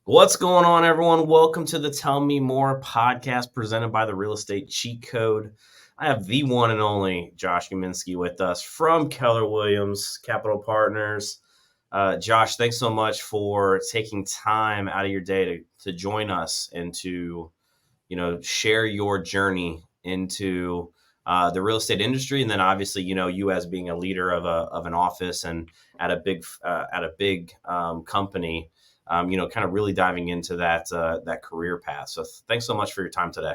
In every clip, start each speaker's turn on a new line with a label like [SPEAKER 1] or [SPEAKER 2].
[SPEAKER 1] What's going on, everyone? Welcome to the Tell Me More podcast presented by the Real Estate Cheat Code. I have the one and only Josh Uminski with us from Keller Williams Capital Partners. Josh, thanks so much for taking time out of your day to join us and to, share your journey into the real estate industry, and then obviously, you as being a leader of an office and at a big company. Kind of really diving into that career path. So thanks so much for your time today.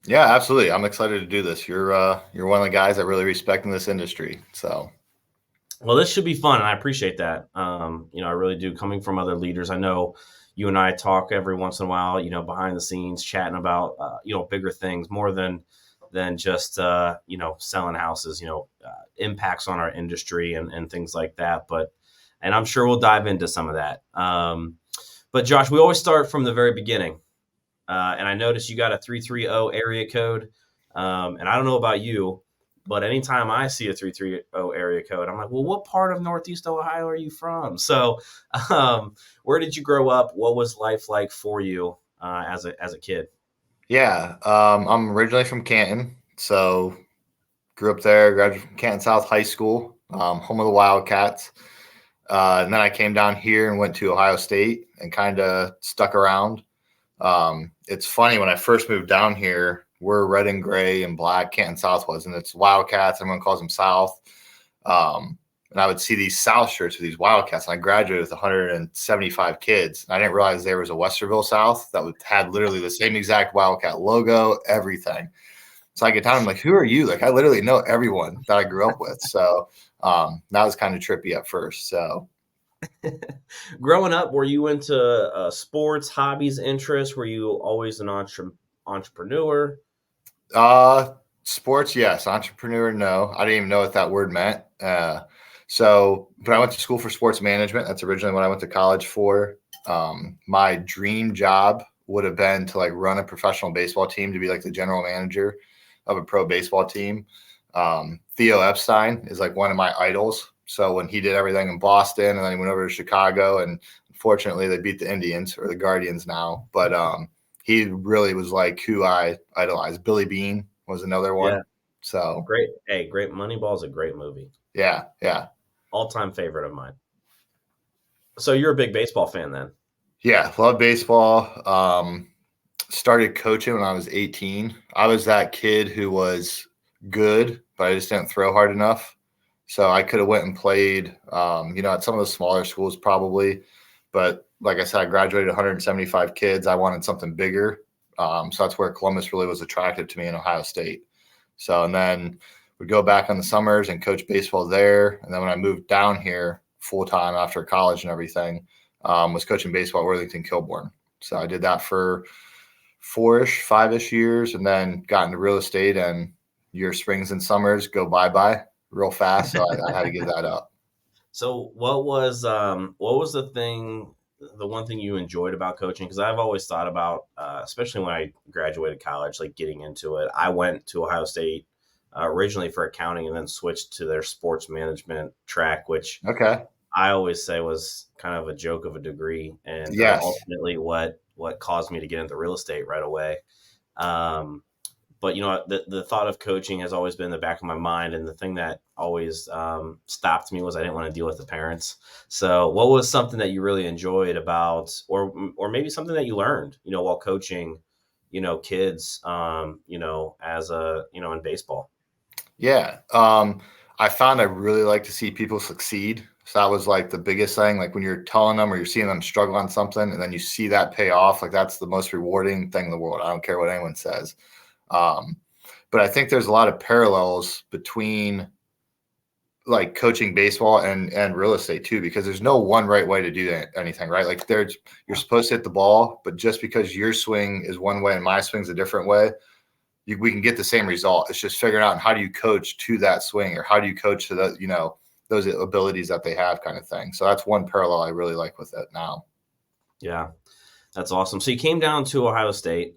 [SPEAKER 2] Yeah, absolutely. I'm excited to do this. You're one of the guys I really respect in this industry. So,
[SPEAKER 1] Well, this should be fun, and I appreciate that. I really do. Coming from other leaders, I know you and I talk every once in a while, behind the scenes, chatting about bigger things, more than just selling houses, impacts on our industry and things like that. And I'm sure we'll dive into some of that. But Josh, we always start from the very beginning. And I noticed you got a 330 area code. And I don't know about you, but anytime I see a 330 area code, I'm like, well, what part of Northeast Ohio are you from? So where did you grow up? What was life like for you as a kid?
[SPEAKER 2] yeah, I'm originally from Canton. So, grew up there, graduated from Canton South High School, home of the Wildcats. And then I came down here and went to Ohio State and kind of stuck around. It's funny, when I first moved down here, we're red and gray and black. Canton South was, and it's Wildcats. Everyone calls them South. And I would see these South shirts with these Wildcats. And I graduated with 175 kids. And I didn't realize there was a Westerville South that had literally the same exact Wildcat logo, everything. So I get down, I'm like, who are you? Like, I literally know everyone that I grew up with. So that was kind of trippy at first. So
[SPEAKER 1] Growing up, were you into sports, hobbies, interests? Were you always an entrepreneur?
[SPEAKER 2] Sports, yes. Entrepreneur, no. I didn't even know what that word meant. But I went to school for sports management. That's originally what I went to college for. My dream job would have been to run a professional baseball team, to be like the general manager of a pro baseball team. Theo Epstein is one of my idols. So when he did everything in Boston, and then he went over to Chicago, and unfortunately they beat the Indians, or the Guardians now. But he really was who I idolized. Billy Beane was another one.
[SPEAKER 1] Yeah.
[SPEAKER 2] So
[SPEAKER 1] Great. Hey, great. Moneyball is a great movie.
[SPEAKER 2] yeah.
[SPEAKER 1] All-time favorite of mine. So you're a big baseball fan then?
[SPEAKER 2] Yeah, love baseball. Started coaching when I was 18. I was that kid who was good, but I just didn't throw hard enough. So I could have went and played, at some of the smaller schools probably. But like I said, I graduated 175 kids. I wanted something bigger. So that's where Columbus really was attractive to me, in Ohio State. So, and then we'd go back on the summers and coach baseball there. And then when I moved down here full time after college and everything, was coaching baseball at Worthington Kilbourne. So I did that for 5-ish years, and then got into real estate, and your springs and summers go bye-bye real fast. So I had to give that up.
[SPEAKER 1] So what was the one thing you enjoyed about coaching? Because I've always thought about, especially when I graduated college, getting into it. I went to Ohio State originally for accounting, and then switched to their sports management track, which
[SPEAKER 2] Okay.
[SPEAKER 1] I always say was kind of a joke of a degree, and
[SPEAKER 2] Yes.
[SPEAKER 1] ultimately what caused me to get into real estate right away. But the thought of coaching has always been in the back of my mind, and the thing that always stopped me was I didn't want to deal with the parents. So, what was something that you really enjoyed about, or maybe something that you learned, while coaching, kids, as in baseball?
[SPEAKER 2] Yeah. I found I really like to see people succeed. So that was the biggest thing. When you're telling them or you're seeing them struggle on something, and then you see that pay off, that's the most rewarding thing in the world. I don't care what anyone says. But I think there's a lot of parallels between coaching baseball and real estate too, because there's no one right way to do anything, right? You're supposed to hit the ball, but just because your swing is one way and my swing's a different way, we can get the same result. It's just figuring out how do you coach to that swing, or how do you coach to the, those abilities that they have, kind of thing. So that's one parallel I really like with it now.
[SPEAKER 1] Yeah, that's awesome. So you came down to Ohio State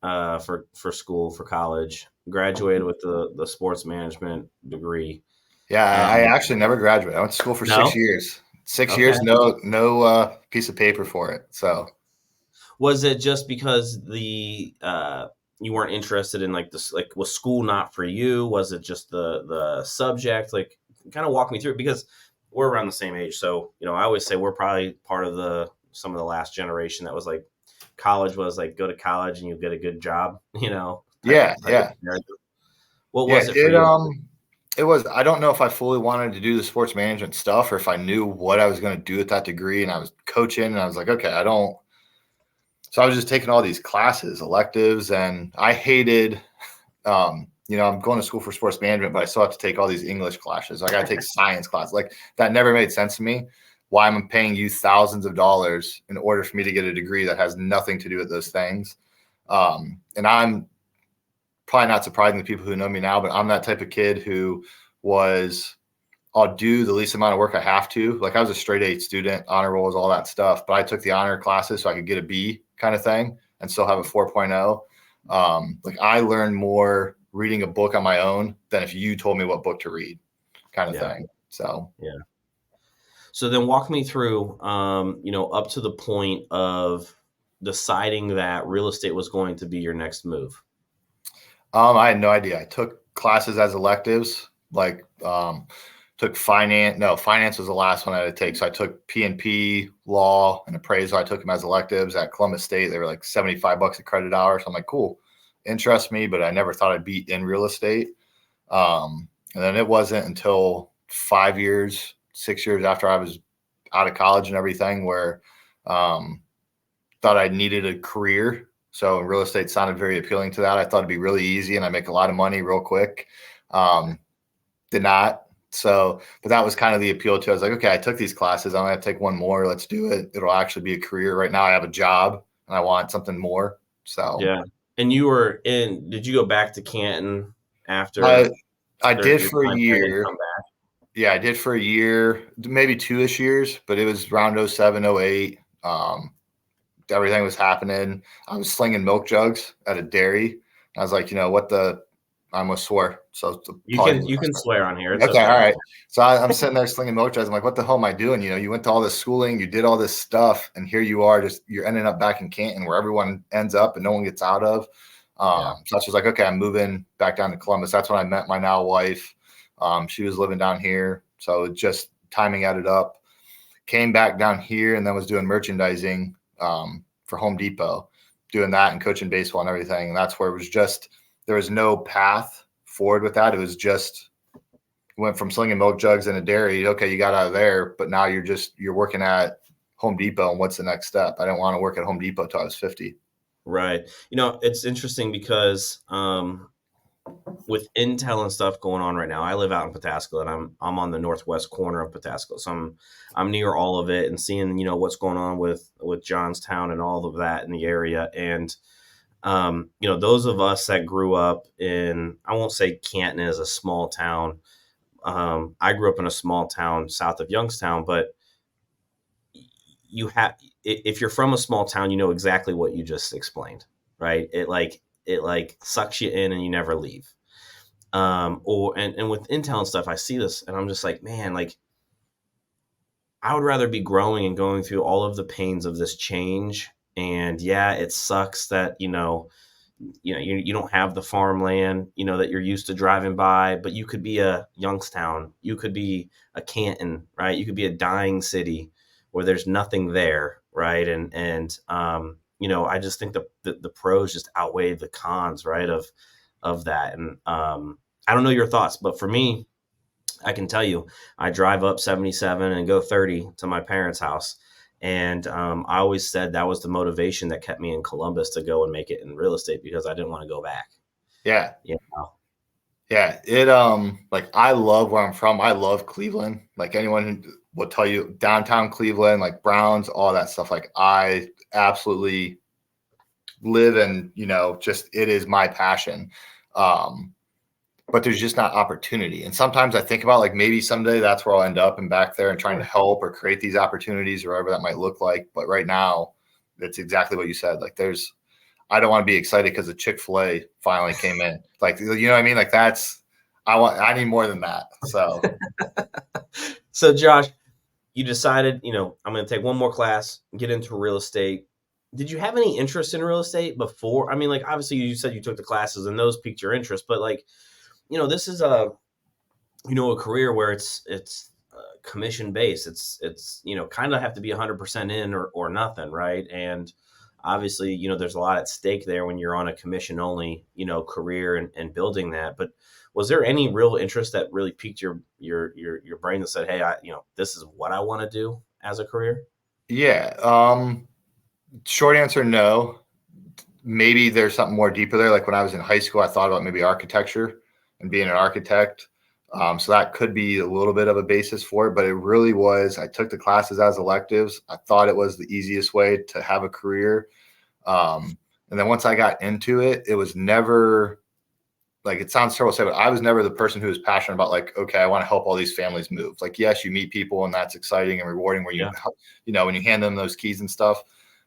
[SPEAKER 1] for school, for college, graduated with the sports management degree.
[SPEAKER 2] Yeah, I actually never graduated. I went to school for
[SPEAKER 1] No?
[SPEAKER 2] 6 years. 6
[SPEAKER 1] Okay.
[SPEAKER 2] years, no piece of paper for it. So
[SPEAKER 1] Was it just because you weren't interested in like this? Like, was school not for you? Was it just the subject? Like, kind of walk me through it, because we're around the same age. So I always say we're probably part of some of the last generation that was like, college was like, go to college and you'll get a good job. Type
[SPEAKER 2] Yeah,
[SPEAKER 1] of
[SPEAKER 2] yeah,
[SPEAKER 1] scenario. What
[SPEAKER 2] yeah.
[SPEAKER 1] was it for you?
[SPEAKER 2] It was. I don't know if I fully wanted to do the sports management stuff or if I knew what I was going to do with that degree. And I was coaching, and I was like, okay, I don't. So I was just taking all these classes, electives, and I hated. I'm going to school for sports management, but I still have to take all these English classes. I got to take science classes. Like, that never made sense to me. Why am I paying you thousands of dollars in order for me to get a degree that has nothing to do with those things? And I'm probably not surprising to people who know me now, but I'm that type of kid who I'll do the least amount of work I have to. Like, I was a straight A student, honor rolls, all that stuff, but I took the honor classes so I could get a B kind of thing and still have a 4.0. Like, I learned more reading a book on my own than if you told me what book to read, kind of
[SPEAKER 1] Yeah.
[SPEAKER 2] thing. So,
[SPEAKER 1] Yeah. So then walk me through, up to the point of deciding that real estate was going to be your next move.
[SPEAKER 2] I had no idea. I took classes as electives, like took finance. No, finance was the last one I had to take. So I took P&P, law, and appraisal. I took them as electives at Columbus State. They were like $75 a credit hour. So I'm like, cool, interests me, but I never thought I'd be in real estate. And then it wasn't until 5 years, 6 years after I was out of college and everything where thought I needed a career. So real estate sounded very appealing to that. I thought it'd be really easy and I make a lot of money real quick. Did not. So, but that was kind of the appeal to it. I was like, okay, I took these classes. I'm going to take one more. Let's do it. It'll actually be a career. Right now I have a job and I want something more. So
[SPEAKER 1] Yeah. And did you go back to Canton
[SPEAKER 2] I,
[SPEAKER 1] after
[SPEAKER 2] I did
[SPEAKER 1] your
[SPEAKER 2] for a
[SPEAKER 1] time there and
[SPEAKER 2] year.
[SPEAKER 1] come back?
[SPEAKER 2] Yeah, I did for a year, maybe 2-ish years, but it was around 07, 08. Everything was happening. I was slinging milk jugs at a dairy. I was like, I almost swore. So
[SPEAKER 1] You can swear on here. It's
[SPEAKER 2] okay, all
[SPEAKER 1] okay.
[SPEAKER 2] right. So I'm sitting there slinging milk jugs. I'm like, what the hell am I doing? You went to all this schooling, you did all this stuff, and here you are, you're ending up back in Canton where everyone ends up and no one gets out of.
[SPEAKER 1] Yeah.
[SPEAKER 2] So I was just like, okay, I'm moving back down to Columbus. That's when I met my now wife. She was living down here. So just timing added up. Came back down here and then was doing merchandising for Home Depot, doing that and coaching baseball and everything. And that's where it was just, there was no path forward with that. It was just, went from slinging milk jugs in a dairy. Okay, you got out of there, but now you're working at Home Depot. And what's the next step? I didn't want to work at Home Depot till I was 50.
[SPEAKER 1] Right. It's interesting because with Intel and stuff going on right now, I live out in Pataskala, and I'm on the northwest corner of Pataskala, so I'm near all of it and seeing what's going on with Johnstown and all of that in the area. And those of us that grew up in, I won't say Canton is a small town. I grew up in a small town south of Youngstown, but if you're from a small town, you know exactly what you just explained, right? It sucks you in and you never leave. And with Intel and stuff, I see this and I'm just like, man, like, I would rather be growing and going through all of the pains of this change. And yeah, it sucks that you don't have the farmland that you're used to driving by, but you could be a Youngstown, you could be a Canton, right? You could be a dying city where there's nothing there, right? I just think the pros just outweigh the cons, right, of that. And I don't know your thoughts, but for me, I can tell you, I drive up 77 and go 30 to my parents' house. And I always said that was the motivation that kept me in Columbus to go and make it in real estate, because I didn't want to go back.
[SPEAKER 2] Yeah.
[SPEAKER 1] You know?
[SPEAKER 2] Yeah. It, like, I love where I'm from. I love Cleveland. Like, anyone will tell you downtown Cleveland, like Browns, all that stuff. Like, I absolutely live and, just, it is my passion. But there's just not opportunity. And sometimes I think about, like, maybe someday that's where I'll end up and back there and trying to help or create these opportunities or whatever that might look like. But right now, it's exactly what you said. Like, I don't want to be excited because the Chick-fil-A finally came in. Like, you know what I mean? Like, I need more than that. So,
[SPEAKER 1] So Josh, you decided, I'm going to take one more class, get into real estate. did you have any interest in real estate before? I mean, like obviously you said you took the classes and those piqued your interest, but like, this is a career where it's commission based. It's kind of have to be 100% in or nothing, right? And obviously, there's a lot at stake there when you're on a commission only, career and building that. But was there any real interest that really piqued your brain that said, hey, this is what I want to do as a career?
[SPEAKER 2] Yeah. Short answer, no. Maybe there's something more deeper there. Like when I was in high school, I thought about maybe architecture and being an architect. So that could be a little bit of a basis for it, but it really was. I took the classes as electives. I thought it was the easiest way to have a career. And then once I got into it, it was never like, it sounds terrible to say, but I was never the person who was passionate about like, okay, I want to help all these families move. Like, yes, you meet people and that's exciting and rewarding when
[SPEAKER 1] Yeah,
[SPEAKER 2] when you hand them those keys and stuff.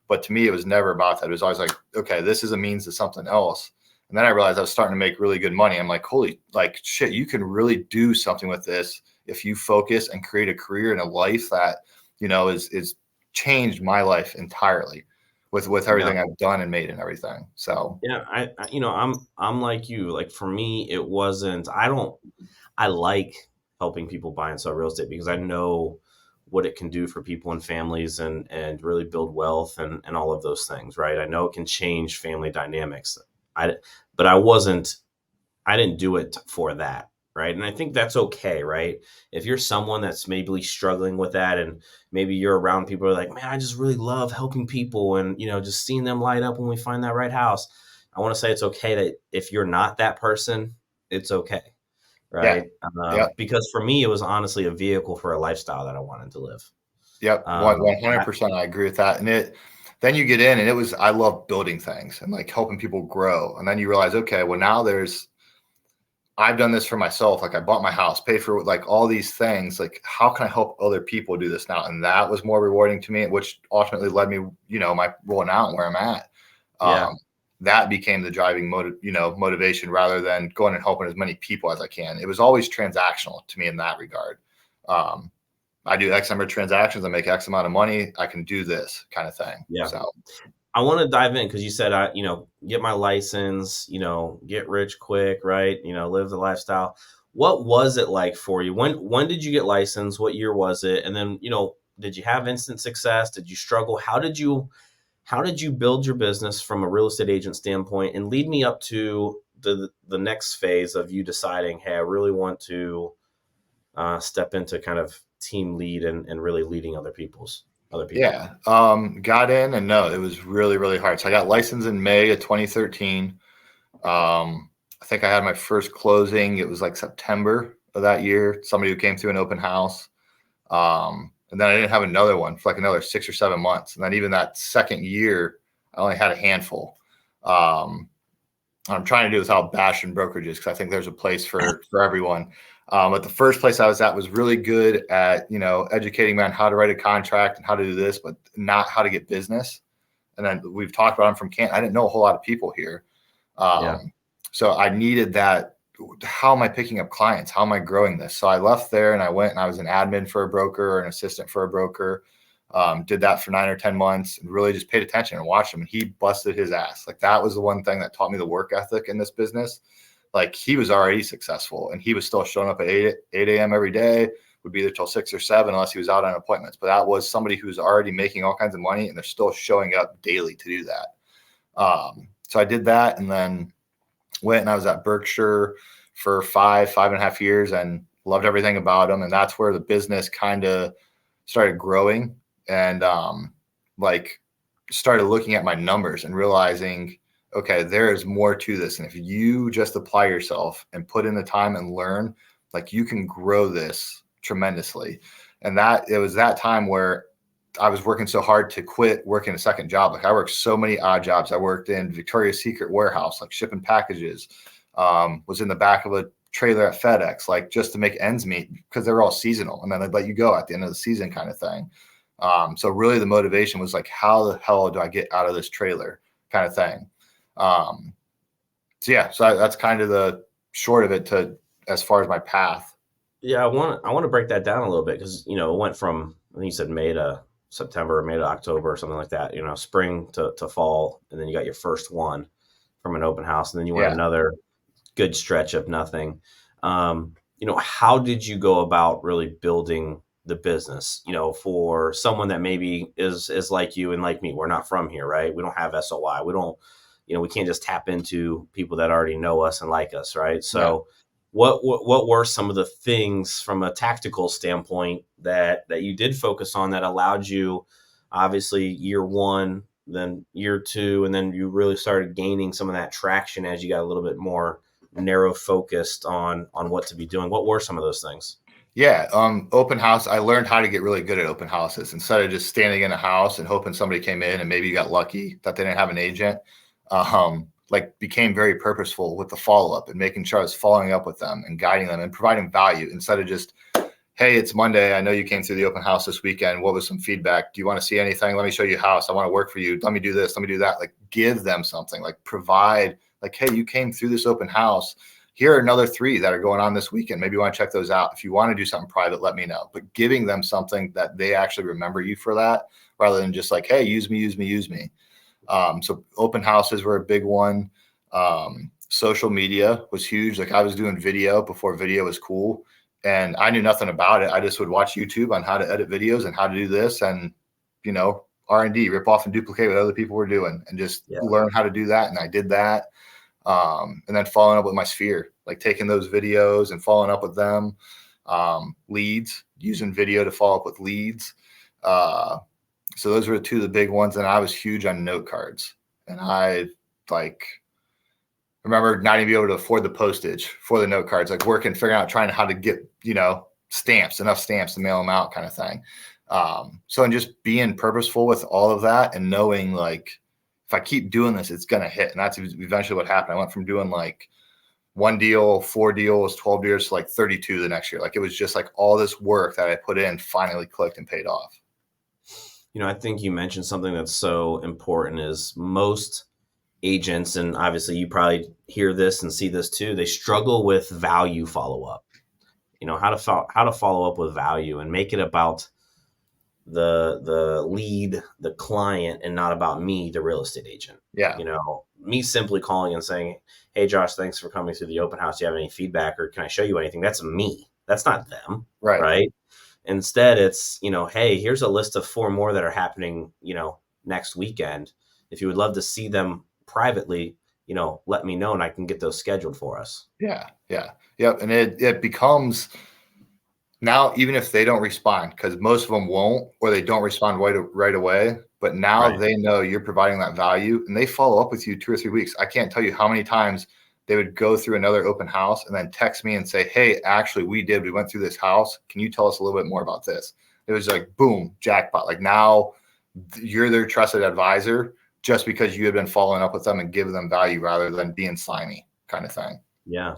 [SPEAKER 2] But to me, it was never about that. It was always like, okay, this is a means to something else. And then I realized I was starting to make really good money. I'm like, holy, like shit, you can really do something with this if you focus and create a career and a life that, is changed my life entirely with
[SPEAKER 1] yeah.
[SPEAKER 2] everything I've done and made and everything. So
[SPEAKER 1] Yeah, I'm like you. Like for me, it wasn't. I don't. I like helping people buy and sell real estate because I know what it can do for people and families and really build wealth and all of those things, right? I know it can change family dynamics. I but I didn't do it for that, right? And I think that's okay, right? If you're someone that's maybe struggling with that and maybe you're around people who are like, man, I just really love helping people and, just seeing them light up when we find that right house. I want to say it's okay that if you're not that person, it's okay,
[SPEAKER 2] yeah,
[SPEAKER 1] right?
[SPEAKER 2] yeah.
[SPEAKER 1] Because for me, it was honestly a vehicle for a lifestyle that I wanted to live.
[SPEAKER 2] Yep,
[SPEAKER 1] Um,
[SPEAKER 2] one hundred
[SPEAKER 1] I,
[SPEAKER 2] percent. I agree with that. And then you get in, and it was I love building things and like helping people grow. And then you realize, okay, well now I've done this for myself. Like I bought my house, paid for like all these things. Like how can I help other people do this now? And that was more rewarding to me, which ultimately led me, my rolling out and where I'm at.
[SPEAKER 1] yeah.
[SPEAKER 2] Um, that became the driving motivation rather than going and helping as many people as I can. It was always transactional to me in that regard. Um, I do X number of transactions. I make X amount of money. I can do this kind of thing.
[SPEAKER 1] Yeah.
[SPEAKER 2] So
[SPEAKER 1] I want to dive in because you said get my license, get rich quick, right? Live the lifestyle. What was it like for you? When did you get licensed? What year was it? And then, did you have instant success? Did you struggle? How did you build your business from a real estate agent standpoint and lead me up to the next phase of you deciding, hey, I really want to step into kind of team lead and really leading other people.
[SPEAKER 2] yeah, got in and no, it was really, really hard. So I got licensed in May of 2013. I think I had my first closing. It was like September of that year. Somebody who came through an open house. And then I didn't have another one for like another 6 or 7 months. And then even that second year, I only had a handful. Um, I'm trying to do without bashing brokerages because I think there's a place for everyone. But the first place I was at was really good at educating me on how to write a contract and how to do this, but not how to get business. And then we've talked about I'm from Canton. I didn't know a whole lot of people here,
[SPEAKER 1] Yeah.
[SPEAKER 2] so I needed that. How am I picking up clients? How am I growing this? So I left there and I went and I was an admin for a broker or an assistant for a broker. Did that for 9 or 10 months and really just paid attention and watched him. And he busted his ass. Like that was the one thing that taught me the work ethic in this business. Like he was already successful and he was still showing up at 8 a.m. every day, would be there till 6 or 7 unless he was out on appointments. But that was somebody who's already making all kinds of money and they're still showing up daily to do that. So I did that and then went and I was at Berkshire for 5.5 years and loved everything about them. And that's where the business kind of started growing and like started looking at my numbers and realizing, okay, there is more to this. And if you just apply yourself and put in the time and learn, like you can grow this tremendously. And that it was that time where I was working so hard to quit working a second job. Like I worked so many odd jobs. I worked in Victoria's Secret warehouse, like shipping packages, was in the back of a trailer at FedEx, like just to make ends meet because they were all seasonal. And then they'd let you go at the end of the season kind of thing. So really the motivation was like, how the hell do I get out of this trailer kind of thing? So that's kind of the short of it to as far as my path.
[SPEAKER 1] Yeah, I want to break that down a little bit because it went from I think you said May to September, May to October, or something like that, spring to fall. And then you got your first one from an open house. And then you went
[SPEAKER 2] Yeah.
[SPEAKER 1] another good stretch of nothing. How did you go about really building the business, for someone that maybe is like you and like me? We're not from here, right? We don't have SOI. We don't, we can't just tap into people that already know us and like us, right?
[SPEAKER 2] Yeah.
[SPEAKER 1] So what were some of the things from a tactical standpoint that you did focus on that allowed you, obviously year one, then year two, and then you really started gaining some of that traction as you got a little bit more narrow focused on what to be doing? What were some of those things?
[SPEAKER 2] Yeah. Open house. I learned how to get really good at open houses instead of just standing in a house and hoping somebody came in and maybe you got lucky that they didn't have an agent. Like became very purposeful with the follow up and making sure I was following up with them and guiding them and providing value instead of just, hey, it's Monday. I know you came through the open house this weekend. What was some feedback? Do you want to see anything? Let me show you a house. I want to work for you. Let me do this. Let me do that. Like give them something, like provide, like, hey, you came through this open house. Here are another 3 that are going on this weekend. Maybe you want to check those out. If you want to do something private, let me know. But giving them something that they actually remember you for that, rather than just like, hey, use me, use me, use me. So open houses were a big one. Social media was huge. Like I was doing video before video was cool. And I knew nothing about it. I just would watch YouTube on how to edit videos and how to do this and, R&D, rip off and duplicate what other people were doing and just learn how to do that. And I did that. And then following up with my sphere, like taking those videos and following up with them, leads, using video to follow up with leads. So those were 2 of the big ones. And I was huge on note cards. And I remember not even being able to afford the postage for the note cards, like working, figuring out, trying how to get, stamps, enough stamps to mail them out kind of thing. And just being purposeful with all of that and knowing like, if I keep doing this, it's going to hit. And that's eventually what happened. I went from doing like 1 deal, 4 deals, 12 deals to like 32 the next year. Like it was just like all this work that I put in finally clicked and paid off.
[SPEAKER 1] I think you mentioned something that's so important is most agents, and obviously you probably hear this and see this too, they struggle with value follow-up. How to follow up with value and make it about the lead, the client, and not about me, the real estate agent.
[SPEAKER 2] Yeah.
[SPEAKER 1] Me simply calling and saying, hey Josh, thanks for coming through the open house. Do you have any feedback or can I show you anything? That's me. That's not them. Right. Instead, it's, hey, here's a list of 4 more that are happening, next weekend. If you would love to see them privately, let me know and I can get those scheduled for us.
[SPEAKER 2] Yeah. Yeah. Yep. And it becomes now, even if they don't respond, because most of them won't, or they don't respond right away. But now they know you're providing that value and they follow up with you 2 or 3 weeks. I can't tell you how many times they would go through another open house and then text me and say, hey, actually, we went through this house. Can you tell us a little bit more about this? It was like, boom, jackpot. Like now you're their trusted advisor just because you had been following up with them and giving them value rather than being slimy kind of thing.
[SPEAKER 1] Yeah.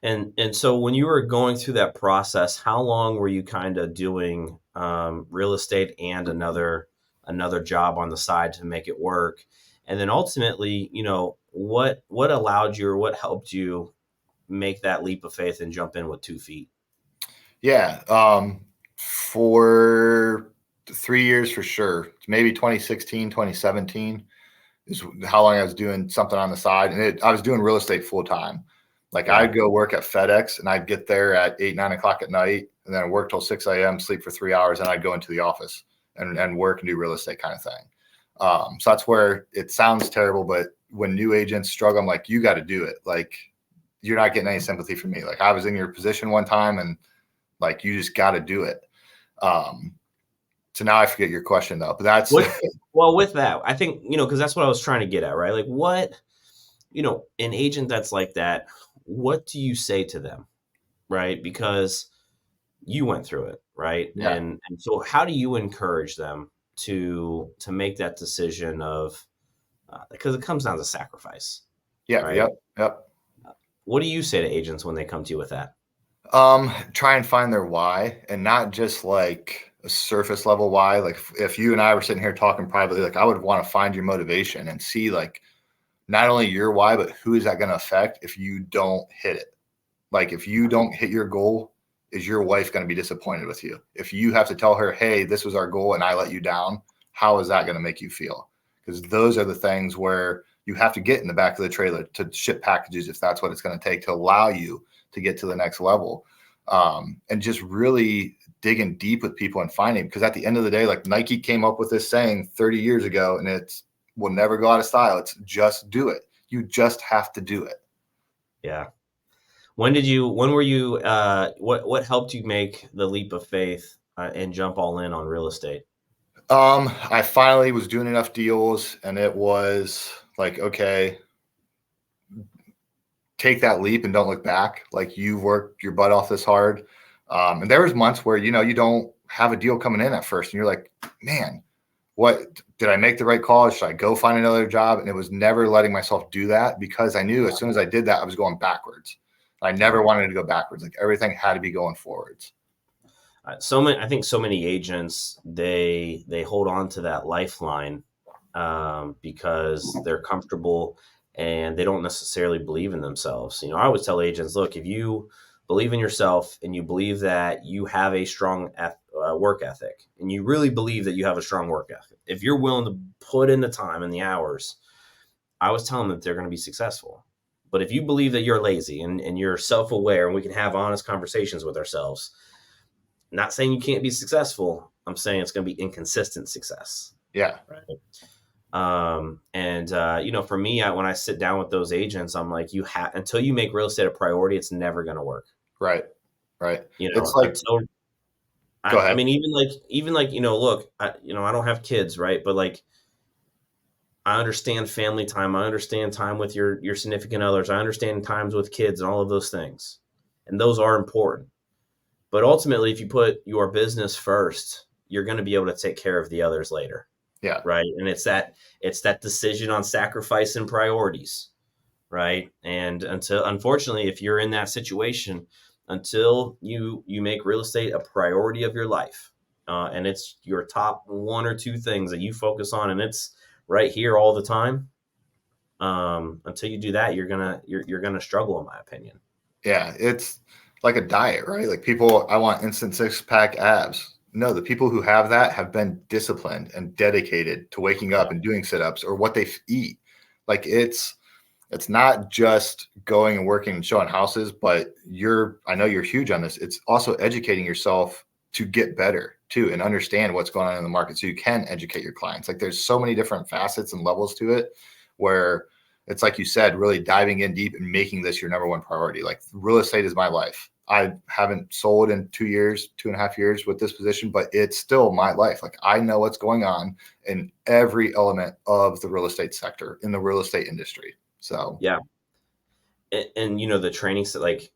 [SPEAKER 1] And so when you were going through that process, how long were you kind of doing real estate and another job on the side to make it work? And then ultimately, what allowed you or what helped you make that leap of faith and jump in with 2 feet?
[SPEAKER 2] Yeah. For 3 years for sure. Maybe 2016, 2017 is how long I was doing something on the side. And I was doing real estate full time. Like I'd go work at FedEx and I'd get there at 8, 9 o'clock at night and then work till 6 a.m., sleep for 3 hours. And I'd go into the office and work and do real estate kind of thing. So that's where it sounds terrible, but when new agents struggle, I'm like, you got to do it. Like you're not getting any sympathy from me. Like I was in your position one time and like, you just got to do it. So now I forget your question though, but that's
[SPEAKER 1] well, with that, I think, cause that's what I was trying to get at, right? Like what, an agent that's like that, what do you say to them? Right. Because you went through it. Right.
[SPEAKER 2] Yeah.
[SPEAKER 1] And so how do you encourage them to make that decision of, because it comes down to sacrifice.
[SPEAKER 2] Yeah.
[SPEAKER 1] Right?
[SPEAKER 2] Yep.
[SPEAKER 1] What do you say to agents when they come to you with that?
[SPEAKER 2] Try and find their why and not just like a surface level why. Like if you and I were sitting here talking privately, like I would want to find your motivation and see like not only your why, but who is that going to affect if you don't hit it? Like if you don't hit your goal, is your wife going to be disappointed with you? If you have to tell her, hey, this was our goal and I let you down, how is that going to make you feel? Because those are the things where you have to get in the back of the trailer to ship packages if that's what it's going to take to allow you to get to the next level. And just really digging deep with people and finding, because at the end of the day, like Nike came up with this saying 30 years ago, and it's will never go out of style. It's just do it. You just have to do it.
[SPEAKER 1] Yeah. When were you, what helped you make the leap of faith and jump all in on real estate?
[SPEAKER 2] I finally was doing enough deals, and it was like, okay, take that leap and don't look back. Like, you've worked your butt off this hard. And there was months where, you don't have a deal coming in at first and you're like, man, what did I make the right call? Should I go find another job? And it was never letting myself do that, because I knew as soon as I did that, I was going backwards. I never wanted to go backwards. Like, everything had to be going forwards.
[SPEAKER 1] I think so many agents, they hold on to that lifeline because they're comfortable and they don't necessarily believe in themselves. I always tell agents, look, if you believe in yourself and you believe that you have a strong work ethic, and you really believe that you have a strong work ethic, if you're willing to put in the time and the hours, I always tell them that they're going to be successful. But if you believe that you're lazy and you're self-aware and we can have honest conversations with ourselves, not saying you can't be successful, I'm saying it's going to be inconsistent success.
[SPEAKER 2] Yeah.
[SPEAKER 1] Right. For me, when I sit down with those agents, I'm like, until you make real estate a priority, it's never going to work.
[SPEAKER 2] Right.
[SPEAKER 1] It's like, go ahead. I mean, even like, look, I don't have kids, right? But like, I understand family time. I understand time with your significant others. I understand times with kids and all of those things. And those are important. But ultimately, if you put your business first, you're going to be able to take care of the others later.
[SPEAKER 2] Yeah.
[SPEAKER 1] Right. And it's that decision on sacrifice and priorities. Right. And unfortunately, if you're in that situation, until you make real estate a priority of your life, and it's your top one or two things that you focus on, and it's right here all the time, until you do that, you're gonna struggle, in my opinion.
[SPEAKER 2] Yeah, it's like a diet, right? Like, people, I want instant 6-pack abs. No, the people who have that have been disciplined and dedicated to waking up and doing sit-ups or what they eat. Like, it's not just going and working and showing houses, but I know you're huge on this. It's also educating yourself to get better too and understand what's going on in the market so you can educate your clients. Like, there's so many different facets and levels to it where it's like you said, really diving in deep and making this your number one priority. Like, real estate is my life. I haven't sold in 2.5 years with this position, but it's still my life. Like, I know what's going on in every element of the real estate sector, in the real estate industry. So,
[SPEAKER 1] yeah. And the training, like,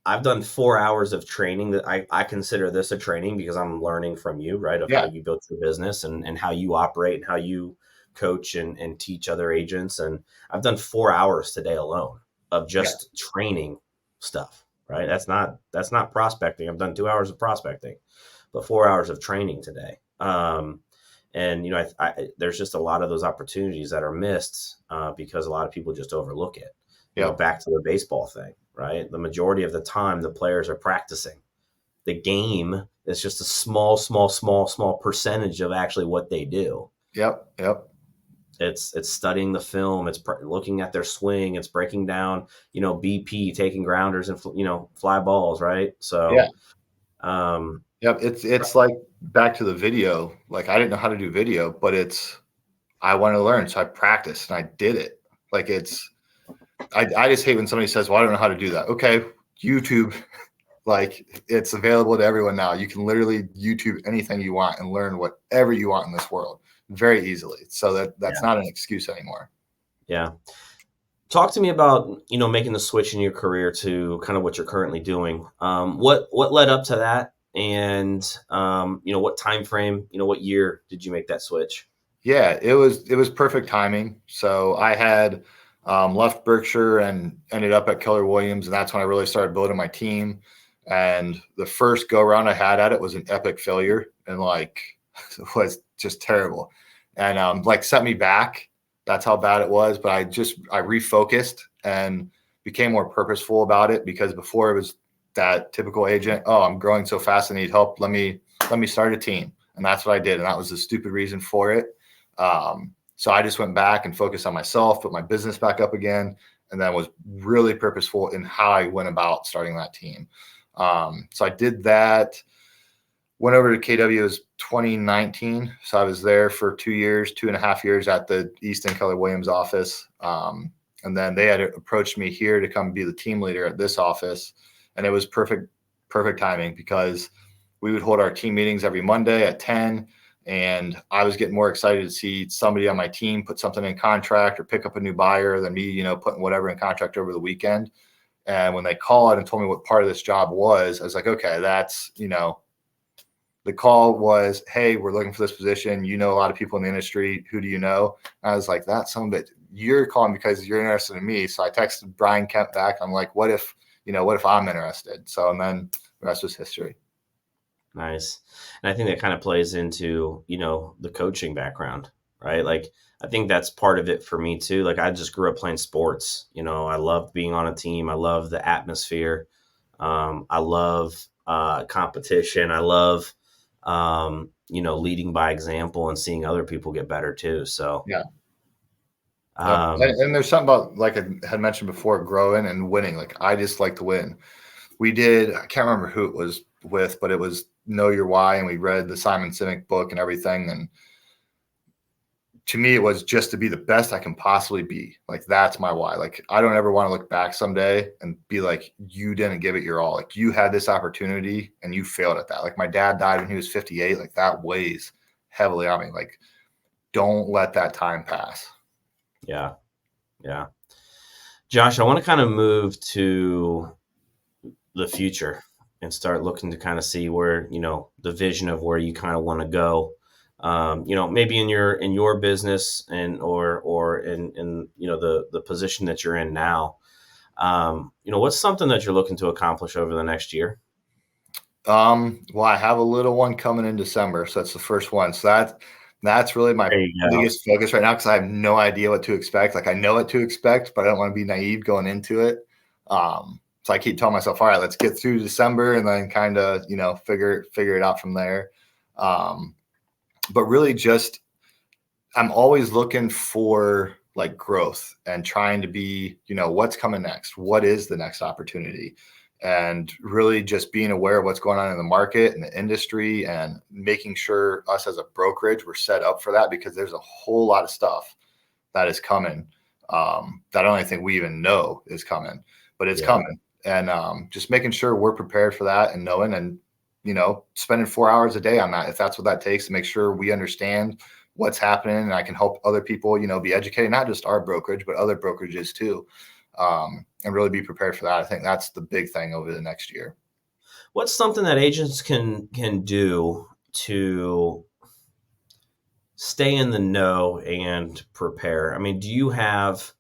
[SPEAKER 1] I've done 4 hours of training that I consider this a training because I'm learning from you, right? Of how you built your business and how you operate and how you coach and teach other agents. And I've done 4 hours today alone of just training stuff, right? That's not prospecting. I've done 2 hours of prospecting, but 4 hours of training today. There's just a lot of those opportunities that are missed because a lot of people just overlook it. Back to the baseball thing, right? The majority of the time, the players are practicing. The game is just a small percentage of actually what they do.
[SPEAKER 2] Yep.
[SPEAKER 1] It's studying the film. It's looking at their swing. It's breaking down, BP, taking grounders and fly balls, right? So,
[SPEAKER 2] It's like back to the video. Like, I didn't know how to do video, but I want to learn, so I practiced and I did it. Like, I just hate when somebody says, well, I don't know how to do that. Okay, YouTube, like, it's available to everyone now. You can literally YouTube anything you want and learn whatever you want in this world very easily. So that's not an excuse anymore.
[SPEAKER 1] Yeah. Talk to me about, making the switch in your career to kind of what you're currently doing. What led up to that? And, what time frame, what year did you make that switch?
[SPEAKER 2] Yeah, it was perfect timing. So I had left Berkshire and ended up at Keller Williams, and that's when I really started building my team. And the first go around I had at it was an epic failure, and like, it was just terrible, and set me back. That's how bad it was. But I refocused and became more purposeful about it, because before it was that typical agent. Oh, I'm growing so fast, I need help. Let me start a team. And that's what I did. And that was the stupid reason for it. So I just went back and focused on myself, put my business back up again, and then was really purposeful in how I went about starting that team. So I did that, went over to KW was 2019. So I was there for 2 years, 2.5 years at the Easton Keller Williams office. And then they had approached me here to come be the team leader at this office. And it was perfect timing because we would hold our team meetings every Monday at 10. And I was getting more excited to see somebody on my team put something in contract or pick up a new buyer than me, putting whatever in contract over the weekend. And when they called and told me what part of this job was, I was like, okay, that's, the call was, hey, we're looking for this position. A lot of people in the industry. Who do you know? And I was like, that's some of it. You're calling because you're interested in me. So I texted Brian Kemp back. I'm like, what if I'm interested? So, and then the rest was history.
[SPEAKER 1] Nice. And I think that kind of plays into, the coaching background, right? Like, I think that's part of it for me too. Like, I just grew up playing sports. I loved being on a team. I love the atmosphere. I love competition. I love, leading by example and seeing other people get better too. So,
[SPEAKER 2] yeah. And there's something about, like I had mentioned before, growing and winning. Like, I just like to win. I can't remember who it was with, but it was Know Your Why. And we read the Simon Sinek book and everything. And to me, it was just to be the best I can possibly be. Like, that's my why. Like, I don't ever want to look back someday and be like, you didn't give it your all. Like, you had this opportunity and you failed at that. Like, my dad died when he was 58. Like, that weighs heavily on me. Like, don't let that time pass.
[SPEAKER 1] Yeah. Yeah. Josh, I want to kind of move to the future and start looking to kind of see where, the vision of where you kind of want to go. Maybe in your business or in the position that you're in now. What's something that you're looking to accomplish over the next year?
[SPEAKER 2] Well, I have a little one coming in December, so that's the first one. So that's really my biggest focus right now because I have no idea what to expect. Like, I know what to expect, but I don't want to be naive going into it. So I keep telling myself, all right, let's get through December and then kind of, figure it out from there. But really just, I'm always looking for like growth and trying to be, what's coming next? What is the next opportunity? And really just being aware of what's going on in the market and the industry and making sure us as a brokerage, we're set up for that because there's a whole lot of stuff that is coming that I don't even think we even know is coming, but it's coming. And just making sure we're prepared for that and knowing and, spending 4 hours a day on that, if that's what that takes, to make sure we understand what's happening and I can help other people, be educated, not just our brokerage, but other brokerages too. And really be prepared for that. I think that's the big thing over the next year.
[SPEAKER 1] What's something that agents can do to stay in the know and prepare? I mean, do you have,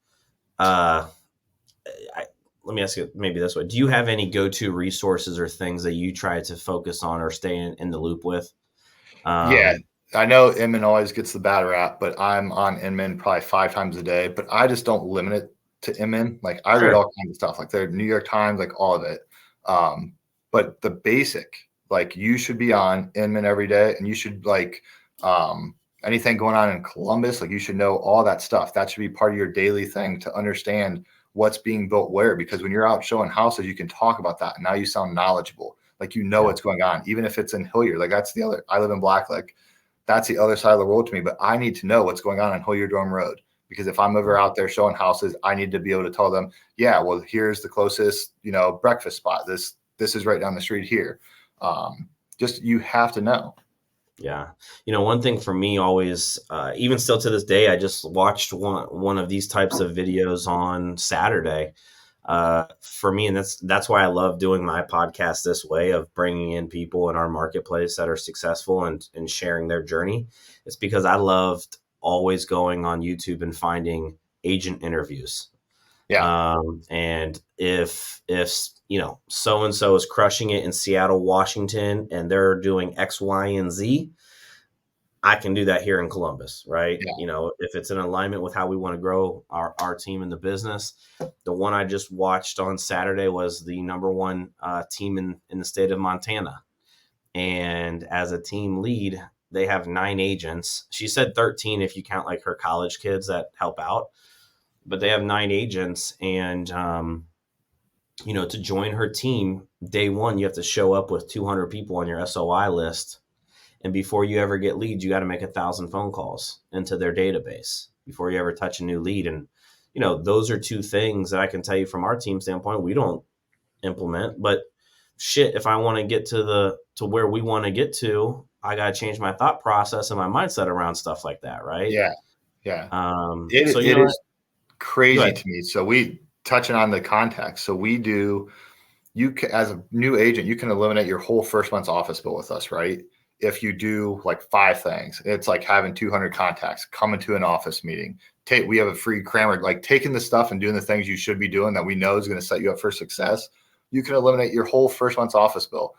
[SPEAKER 1] let me ask you maybe this way. Do you have any go-to resources or things that you try to focus on or stay in the loop with?
[SPEAKER 2] Yeah, I know Inman always gets the bad rap, but I'm on Inman probably 5 times a day, but I just don't limit it to Inman. Like, I read all kinds of stuff, like the New York Times, like all of it. But the basic, like, you should be on Inman every day, and you should like anything going on in Columbus, like you should know all that stuff. That should be part of your daily thing to understand what's being built where, because when you're out showing houses, you can talk about that. And now you sound knowledgeable. Like, what's going on, even if it's in Hilliard. Like, that's the other, I live in Blacklick. That's the other side of the world to me, but I need to know what's going on Hilliard Dorm Road, because if I'm ever out there showing houses, I need to be able to tell them, yeah, well, here's the closest, breakfast spot. This is right down the street here. Just, you have to know.
[SPEAKER 1] Yeah. One thing for me always, even still to this day, I just watched one of these types of videos on Saturday. For me, and that's why I love doing my podcast this way, of bringing in people in our marketplace that are successful and sharing their journey. It's because I loved always going on YouTube and finding agent interviews.
[SPEAKER 2] Yeah.
[SPEAKER 1] And if so and so is crushing it in Seattle, Washington, and they're doing X, Y, and Z, I can do that here in Columbus, right?
[SPEAKER 2] Yeah.
[SPEAKER 1] You know, if it's in alignment with how we want to grow our team in the business. The one I just watched on Saturday was the number one team in the state of Montana. And as a team lead, they have 9 agents. She said 13 if you count like her college kids that help out, but they have 9 agents. And, you know, to join her team, day one, you have to show up with 200 people on your SOI list. And before you ever get leads, you got to make 1,000 phone calls into their database before you ever touch a new lead. And, you know, those are two things that I can tell you from our team standpoint, we don't implement. But shit, if I want to get to where we want to get to, I got to change my thought process and my mindset around stuff like that, right?
[SPEAKER 2] Yeah. Yeah.
[SPEAKER 1] So
[SPEAKER 2] It is
[SPEAKER 1] go
[SPEAKER 2] crazy
[SPEAKER 1] ahead.
[SPEAKER 2] to me. So we touching on the context. So we do, as a new agent, you can eliminate your whole first month's office bill with us, right? If you do like 5 things, it's like having 200 contacts, coming to an office meeting. We have a free crammer, like taking the stuff and doing the things you should be doing that we know is going to set you up for success. You can eliminate your whole first month's office bill.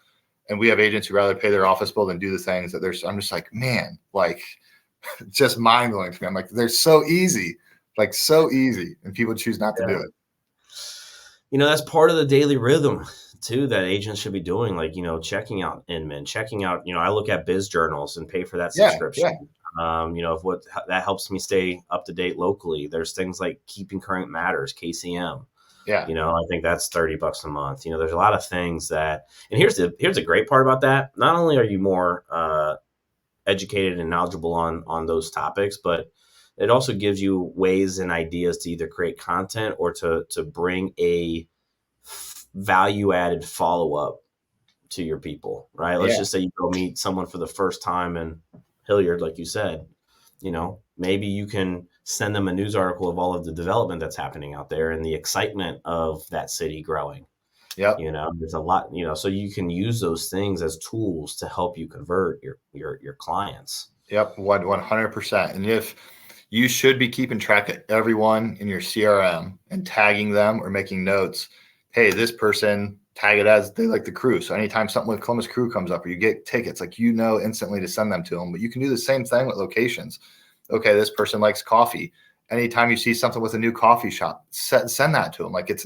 [SPEAKER 2] And we have agents who rather pay their office bill than do the things that I'm just like, man, like it's just mind blowing to me. I'm like, they're so easy, like so easy. And people choose not to do
[SPEAKER 1] Yeah.
[SPEAKER 2] it.
[SPEAKER 1] You know, that's part of the daily rhythm too that agents should be doing, like, you know, checking out Inman, checking out, you know, I look at biz journals and pay for that
[SPEAKER 2] Yeah.
[SPEAKER 1] subscription.
[SPEAKER 2] Yeah.
[SPEAKER 1] You know, if what that helps me stay up to date locally. There's things like Keeping Current Matters, KCM.
[SPEAKER 2] Yeah.
[SPEAKER 1] You know, I think that's $30 a month. You know, there's a lot of things that, and here's the great part about that. Not only are you more educated and knowledgeable on those topics, but it also gives you ways and ideas to either create content or to bring a value added follow up to your people, right? Let's
[SPEAKER 2] Yeah.
[SPEAKER 1] just say you go meet someone for the first time in Hilliard, like you said. You know, maybe you can send them a news article of all of the development that's happening out there and the excitement of that city growing.
[SPEAKER 2] Yep.
[SPEAKER 1] You know, there's a lot, you know, so you can use those things as tools to help you convert your clients.
[SPEAKER 2] Yep. 100%. And if you should be keeping track of everyone in your CRM and tagging them or making notes, hey, this person, tag it as they like the crew. So anytime something with Columbus Crew comes up or you get tickets, like, you know, instantly to send them to them. But you can do the same thing with locations. Okay, this person likes coffee. Anytime you see something with a new coffee shop, send that to them. Like, it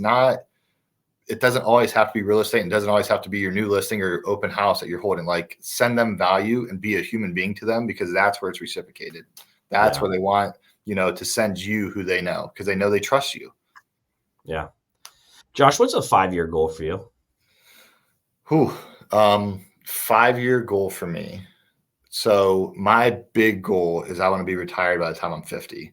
[SPEAKER 2] doesn't always have to be real estate and doesn't always have to be your new listing or open house that you're holding. Like, send them value and be a human being to them, because that's where it's reciprocated. That's
[SPEAKER 1] Yeah.
[SPEAKER 2] where they want, you know, to send you who they know, because they know they trust you.
[SPEAKER 1] Yeah. Josh, what's a 5-year goal for you?
[SPEAKER 2] 5-year goal for me. So my big goal is I want to be retired by the time I'm 50.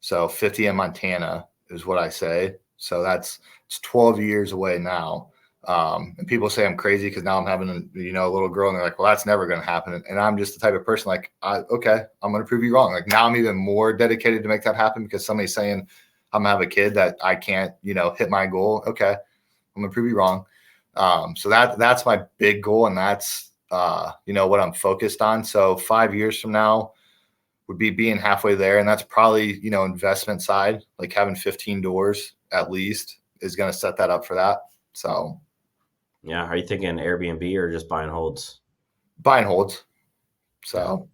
[SPEAKER 2] So 50 in Montana is what I say. So it's 12 years away now. And people say I'm crazy because now I'm having a little girl, and they're like, well, that's never going to happen. And I'm just the type of person like, okay, I'm going to prove you wrong. Like, now I'm even more dedicated to make that happen, because somebody's saying I'm going to have a kid that I can't, hit my goal. Okay, I'm going to prove you wrong. So that's my big goal. And that's, what I'm focused on. So 5 years from now would be being halfway there. And that's probably, investment side, like having 15 doors at least is going to set that up for that. So
[SPEAKER 1] Yeah. Are you thinking Airbnb or just buying holds?
[SPEAKER 2] buying holds.
[SPEAKER 1] Yeah.
[SPEAKER 2] So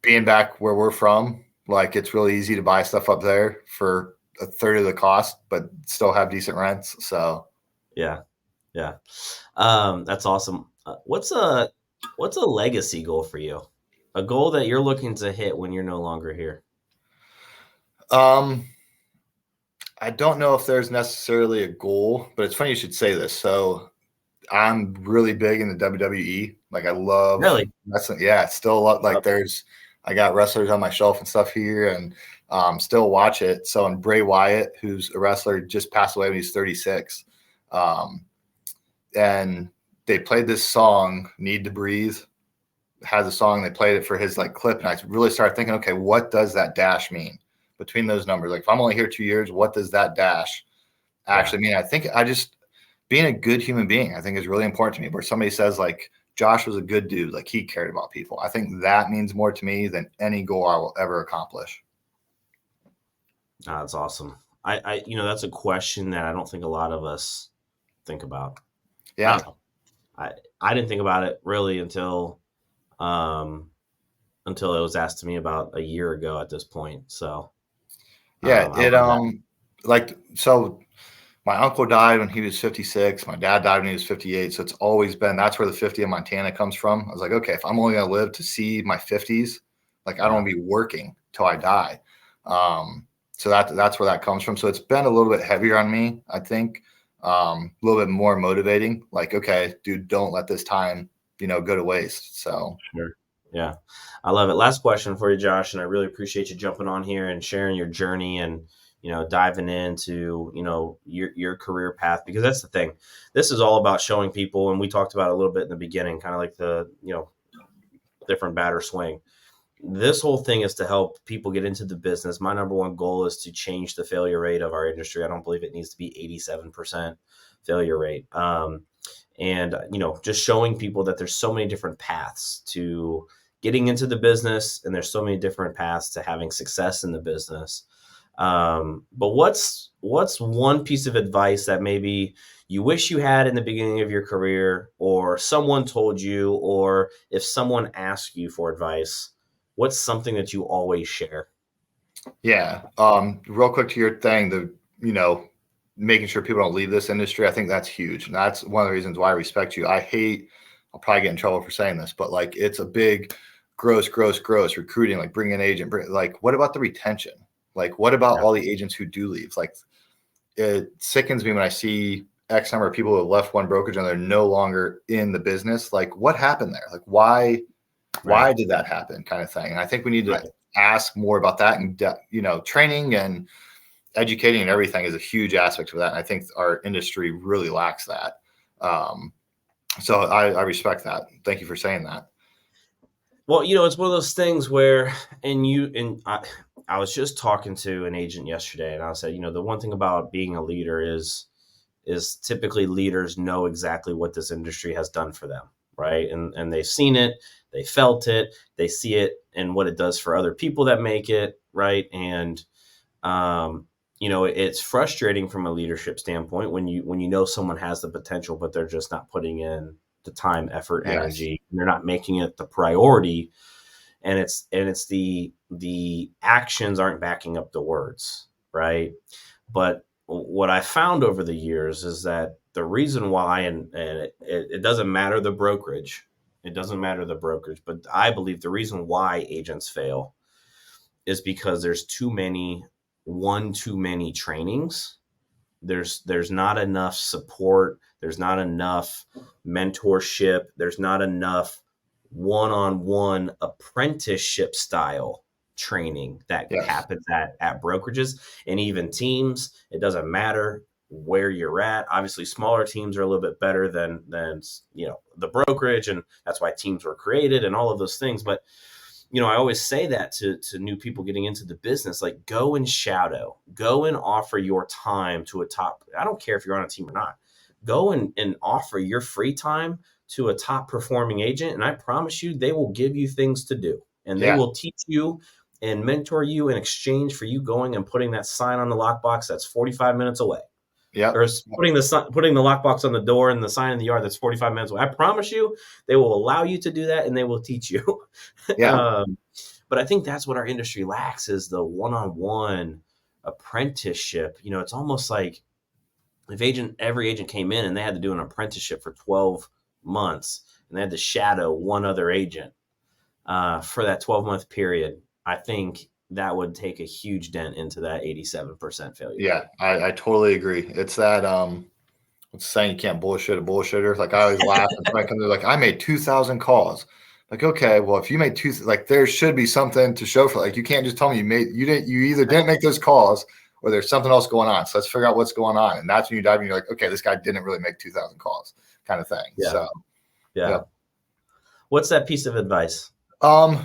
[SPEAKER 2] being back where we're from, like, it's really easy to buy stuff up there for a third of the cost, but still have decent rents. So
[SPEAKER 1] Yeah. Yeah. That's awesome. What's a legacy goal for you? A goal that you're looking to hit when you're no longer here?
[SPEAKER 2] um, I don't know if there's necessarily a goal, but it's funny you should say this. So I'm really big in the WWE. Like, I love
[SPEAKER 1] Really?
[SPEAKER 2] wrestling. Yeah, still a lot. Like,
[SPEAKER 1] Okay.
[SPEAKER 2] I got wrestlers on my shelf and stuff here, and still watch it. So, and Bray Wyatt, who's a wrestler, just passed away when he's 36. Um, and they played this song, "Need to Breathe." Has a song. They played it for his like clip, and I really started thinking, okay, what does that dash mean between those numbers? Like, if I'm only here 2 years, what does that dash
[SPEAKER 1] Yeah.
[SPEAKER 2] actually mean? I think being a good human being, I think, is really important to me. Where somebody says like, Josh was a good dude, like, he cared about people. I think that means more to me than any goal I will ever accomplish.
[SPEAKER 1] That's awesome. That's a question that I don't think a lot of us think about. I
[SPEAKER 2] Yeah.
[SPEAKER 1] don't know. I didn't think about it really until, um, until it was asked to me about a year ago at this point. So
[SPEAKER 2] Yeah,
[SPEAKER 1] I love that.
[SPEAKER 2] like, so my uncle died when he was 56. My dad died when he was 58. So it's always been, that's where the 50 in Montana comes from. I was like, okay, if I'm only going to live to see my 50s, like I don't
[SPEAKER 1] Yeah,
[SPEAKER 2] want to be working till I die. So that's where that comes from. So it's been a little bit heavier on me, I think, a little bit more motivating. Like, okay, dude, don't let this time, go to waste. So
[SPEAKER 1] sure. Yeah, I love it. Last question for you, Josh, and I really appreciate you jumping on here and sharing your journey and diving into your career path, because that's the thing. This is all about showing people, and we talked about it a little bit in the beginning, kind of like the different batter swing. This whole thing is to help people get into the business. My number one goal is to change the failure rate of our industry. I don't believe it needs to be 87% failure rate. And just showing people that there's so many different paths to getting into the business, and there's so many different paths to having success in the business. But what's one piece of advice that maybe you wish you had in the beginning of your career, or someone told you, or if someone asked you for advice, what's something that you always share?
[SPEAKER 2] yeah, real quick to your thing, making sure people don't leave this industry. I think that's huge. And that's one of the reasons why I respect you. I'll probably get in trouble for saying this, but like, it's a big gross recruiting, like bring an agent, like, what about the retention? Like, what about
[SPEAKER 1] Yeah,
[SPEAKER 2] all the agents who do leave? Like, it sickens me when I see X number of people who have left one brokerage and they're no longer in the business. Like, what happened there? Like, why
[SPEAKER 1] right,
[SPEAKER 2] did that happen, kind of thing? And I think we need to
[SPEAKER 1] right.
[SPEAKER 2] ask more about that. And training and educating and everything is a huge aspect of that. And I think our industry really lacks that. So I respect that. Thank you for saying that.
[SPEAKER 1] Well, it's one of those things where, I was just talking to an agent yesterday, and I said, the one thing about being a leader is typically leaders know exactly what this industry has done for them, right? And they've seen it, they felt it, they see it and what it does for other people that make it, right? And it's frustrating from a leadership standpoint when you know someone has the potential, but they're just not putting in the time, effort,
[SPEAKER 2] Yes.
[SPEAKER 1] energy, and they're not making it the priority, and it's the actions aren't backing up the words, right? But what I found over the years is that the reason why, and it doesn't matter the brokerage, but I believe the reason why agents fail is because there's too many trainings. There's not enough support, there's not enough mentorship, there's not enough one-on-one apprenticeship style training that
[SPEAKER 2] Yes.
[SPEAKER 1] happens at brokerages and even teams. It doesn't matter where you're at. Obviously smaller teams are a little bit better than the brokerage, and that's why teams were created and all of those things. But I always say that to new people getting into the business, like, go and shadow, go and offer your time to a top. I don't care if you're on a team or not. Go and offer your free time to a top performing agent. And I promise you, they will give you things to do, and they
[SPEAKER 2] Yeah.
[SPEAKER 1] will teach you and mentor you in exchange for you going and putting that sign on the lockbox that's 45 minutes away, or
[SPEAKER 2] Yep.
[SPEAKER 1] putting the lockbox on the door and the sign in the yard that's 45 minutes away. I promise you, they will allow you to do that, and they will teach you.
[SPEAKER 2] Yeah.
[SPEAKER 1] But I think that's what our industry lacks, is the one-on-one apprenticeship. It's almost like if every agent came in and they had to do an apprenticeship for 12 months, and they had to shadow one other agent for that 12-month period. I think that would take a huge dent into that 87% failure
[SPEAKER 2] Yeah.
[SPEAKER 1] rate.
[SPEAKER 2] I totally agree. It's that, it's saying you can't bullshit a bullshitter. Like, I always laugh when somebody comes in like, I made 2,000 calls. Like, okay, well, if you made like, there should be something to show for, like, you can't just tell me you either didn't make those calls or there's something else going on. So let's figure out what's going on. And that's when you dive in, you're like, okay, this guy didn't really make 2,000 calls, kind of thing.
[SPEAKER 1] Yeah.
[SPEAKER 2] So,
[SPEAKER 1] Yeah.
[SPEAKER 2] yeah.
[SPEAKER 1] What's that piece of advice?
[SPEAKER 2] Um,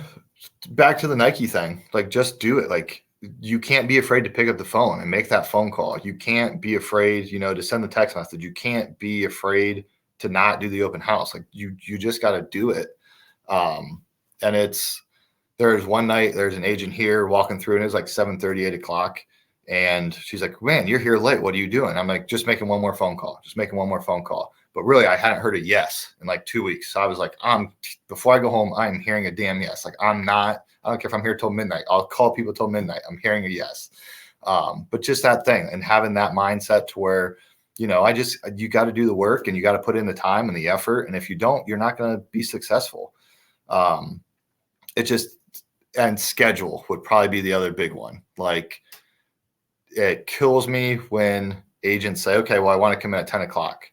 [SPEAKER 2] Back to the Nike thing, like, just do it. Like, you can't be afraid to pick up the phone and make that phone call. You can't be afraid, to send the text message. You can't be afraid to not do the open house. Like, you just got to do it. Um, and there's one night, there's an agent here walking through, and it was like 7:30, 8 o'clock. And she's like, man, you're here late. What are you doing? I'm like, just making one more phone call, just making one more phone call. But really, I hadn't heard a yes in like 2 weeks. So I was like, before I go home, I'm hearing a damn yes. Like I don't care if I'm here till midnight. I'll call people till midnight. I'm hearing a yes. But just that thing and having that mindset to where, you got to do the work and you got to put in the time and the effort. And if you don't, you're not going to be successful. And schedule would probably be the other big one. Like it kills me when agents say, okay, well, I want to come in at 10 o'clock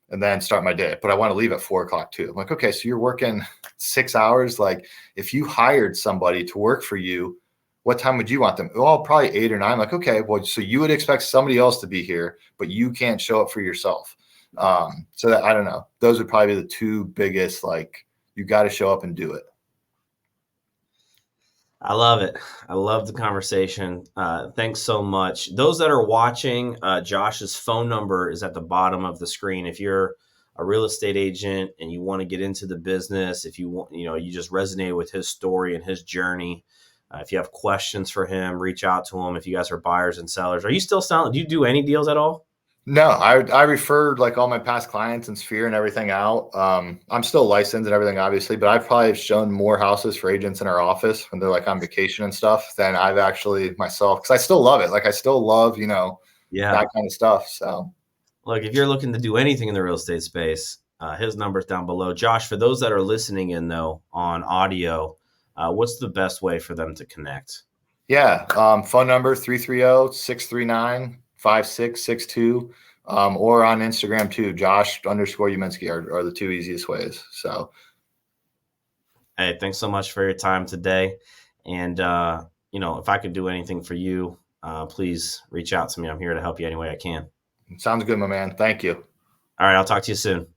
[SPEAKER 2] and then start my day, but I want to leave at 4 o'clock too. I'm like, okay, so you're working 6 hours. Like if you hired somebody to work for you, what time would you want them? Well, probably 8 or 9. I'm like, okay, well, so you would expect somebody else to be here, but you can't show up for yourself. So that, I don't know. Those would probably be the two biggest, like you got to show up and do it.
[SPEAKER 1] I love it. I love the conversation. Thanks so much. Those that are watching, Josh's phone number is at the bottom of the screen. If you're a real estate agent and you want to get into the business, if you want, you just resonate with his story and his journey. If you have questions for him, reach out to him. If you guys are buyers and sellers, are you still selling? Do you do any deals at all?
[SPEAKER 2] No, I referred like all my past clients and Sphere and everything out. I'm still licensed and everything, obviously, but I've probably shown more houses for agents in our office when they're like on vacation and stuff than I've actually myself. Cause I still love it. Like I still love, that kind of stuff. So
[SPEAKER 1] look, if you're looking to do anything in the real estate space, his number's down below. Josh, for those that are listening in though on audio, what's the best way for them to connect?
[SPEAKER 2] Yeah. Phone number 330-639-5662. Or on Instagram too, Josh_Uminski are the two easiest ways. So,
[SPEAKER 1] hey, thanks so much for your time today. And, if I could do anything for you, please reach out to me. I'm here to help you any way I can.
[SPEAKER 2] sounds good, my man. Thank you.
[SPEAKER 1] All right. I'll talk to you soon.